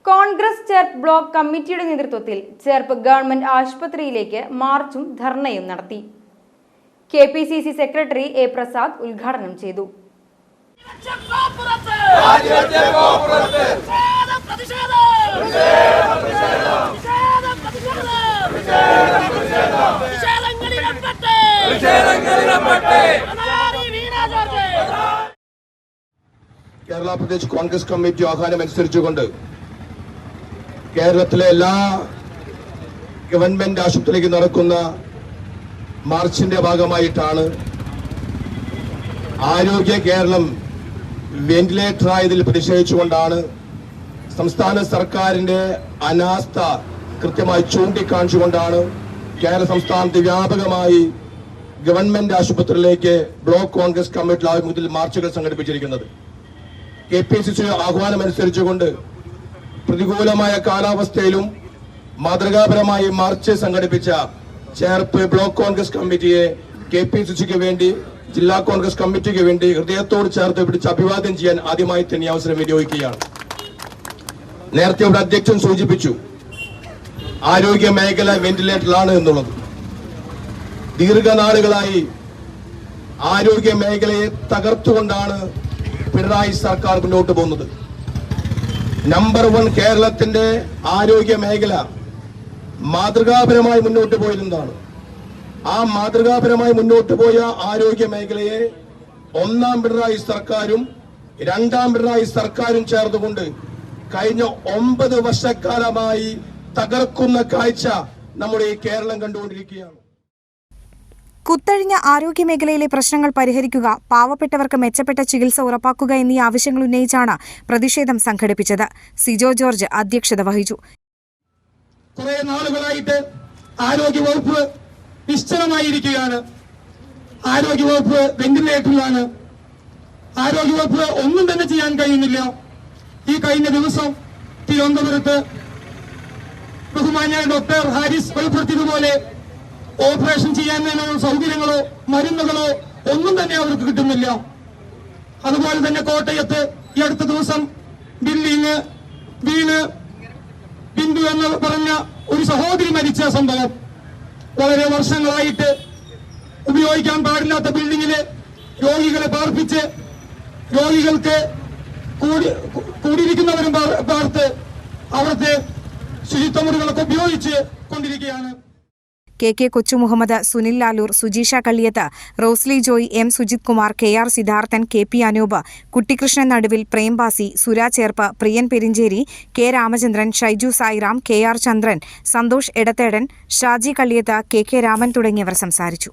Congress Cherpu block കമ്മിറ്റിയുടെ നേതൃത്വത്തിൽ Cherpu government ആശുപത്രിയിലേക്ക് മാർച്ചും ധർണയും നടത്തി. KPCC secretary A. പ്രസാദ് ഉദ്ഘാടനം ചെയ്തു. കേരള പ്രദേശ് കോൺഗ്രസ് കമ്മിറ്റി ആഹ്വാനം അനുസരിച്ചുകൊണ്ട് കേരളത്തിലെ എല്ലാ ഗവൺമെന്റ് ആശുപത്രിയിലേക്ക് നടക്കുന്ന മാർച്ചിന്റെ ഭാഗമായിട്ടാണ് ആരോഗ്യ കേരളം വെന്റിലേറ്റർ ആയതിൽ പ്രതിഷേധിച്ചുകൊണ്ടാണ് സംസ്ഥാന സർക്കാരിന്റെ അനാസ്ഥ കൃത്യമായി ചൂണ്ടിക്കാണിച്ചുകൊണ്ടാണ് കേരള സംസ്ഥാനത്ത് വ്യാപകമായി ഗവൺമെന്റ് ആശുപത്രിയിലേക്ക് ബ്ലോക്ക് കോൺഗ്രസ് കമ്മിറ്റിയുടെ ആഭിമുഖ്യത്തിൽ മാർച്ചുകൾ സംഘടിപ്പിച്ചിരിക്കുന്നത്. KPCC ആഹ്വാനം അനുസരിച്ചുകൊണ്ട് പ്രതികൂലമായ കാലാവസ്ഥയിലും മാതൃകാപരമായി മാർച്ച് സംഘടിപ്പിച്ച ചേർപ്പ് ബ്ലോക്ക് കോൺഗ്രസ് കമ്മിറ്റിയെ KPCCക്ക് വേണ്ടി ജില്ലാ കോൺഗ്രസ് കമ്മിറ്റിക്ക് വേണ്ടി ഹൃദയത്തോട് ചേർത്ത് പിടിച്ച് അഭിവാദ്യം ചെയ്യാൻ ആദ്യമായി തന്നെ അവസരം വിനിയോഗിക്കുകയാണ്. നേരത്തെ ഇവിടെ അധ്യക്ഷൻ സൂചിപ്പിച്ചു ആരോഗ്യ മേഖല വെന്റിലേറ്ററിലാണ് എന്നുള്ളത്. ദീർഘനാളുകളായി ആരോഗ്യ മേഖലയെ തകർത്തുകൊണ്ടാണ് പിണറായി സർക്കാർ മുന്നോട്ട് പോകുന്നത്. നമ്പർ 1 കേരളത്തിന്റെ ആരോഗ്യ മേഖല മാതൃകാപരമായി മുന്നോട്ട് പോയതെന്താണ്? ആ മാതൃകാപരമായി മുന്നോട്ട് പോയ ആരോഗ്യ മേഖലയെ ഒന്നാം പിണറായി സർക്കാരും രണ്ടാം പിണറായി സർക്കാരും ചേർന്നുകൊണ്ട് കഴിഞ്ഞ 9 വർഷക്കാലമായി തകർക്കുന്ന കാഴ്ച നമ്മുടെ ഈ കേരളം കണ്ടുകൊണ്ടിരിക്കുകയാണ്. കുത്തഴിഞ്ഞ ആരോഗ്യമേഖലയിലെ പ്രശ്നങ്ങൾ പരിഹരിക്കുക, പാവപ്പെട്ടവർക്ക് മെച്ചപ്പെട്ട ചികിത്സ ഉറപ്പാക്കുക എന്നീ ആവശ്യങ്ങൾ ഉന്നയിച്ചാണ് പ്രതിഷേധം സംഘടിപ്പിച്ചത്. സിജോ ജോർജ് അധ്യക്ഷത വഹിച്ചു. കുറെ നാളുകളായിട്ട് ആരോഗ്യവകുപ്പ് നിശ്ചലമായിരിക്കുകയാണ്. ആരോഗ്യവകുപ്പ് വെന്റിലേറ്ററിലാണ്. ആരോഗ്യവകുപ്പ് ഒന്നും തന്നെ ചെയ്യാൻ കഴിയുന്നില്ല. ഈ കഴിഞ്ഞ ദിവസം തിരുവനന്തപുരത്ത് ബഹുമാന്യ ഡോക്ടർ ഹാരിസ് വെളിപ്പെടുത്തിയതുപോലെ ഓപ്പറേഷൻ ചെയ്യാനുള്ള സൗകര്യങ്ങളോ മരുന്നുകളോ ഒന്നും തന്നെ അവർക്ക് കിട്ടുന്നില്ല. അതുപോലെ തന്നെ കോട്ടയത്ത് ഈ അടുത്ത ദിവസം ബിൽഡിംഗ് വീണ് ബിന്ദു എന്ന് പറഞ്ഞ ഒരു സഹോദരി മരിച്ച സംഭവം, വളരെ വർഷങ്ങളായിട്ട് ഉപയോഗിക്കാൻ പാടില്ലാത്ത ബിൽഡിങ്ങില് രോഗികളെ പാർപ്പിച്ച് രോഗികൾക്ക് കൂടിയിരിക്കുന്നവരും പാർത്ത് അവിടുത്തെ ശുചിത്വ മുറികളൊക്കെ ഉപയോഗിച്ച് കൊണ്ടിരിക്കുകയാണ്. KK Kochumuhammed, Sunil Lalur, Sujeesha Kalliyath, Rosily Joy, M. Sujith Kumar, KR Siddharthan, KP Anoop, Kuttikrishnan നടുവിൽ, പ്രേംബാസി, സുരാ ചേർപ്പ്, പ്രിയൻ പെരിഞ്ചേരി, K. രാമചന്ദ്രൻ, ഷൈജു സായിറാം, KR ചന്ദ്രൻ, സന്തോഷ് എടത്തേടൻ, ഷാജി കള്ളിയത്ത്, KK രാമൻ തുടങ്ങിയവർ സംസാരിച്ചു.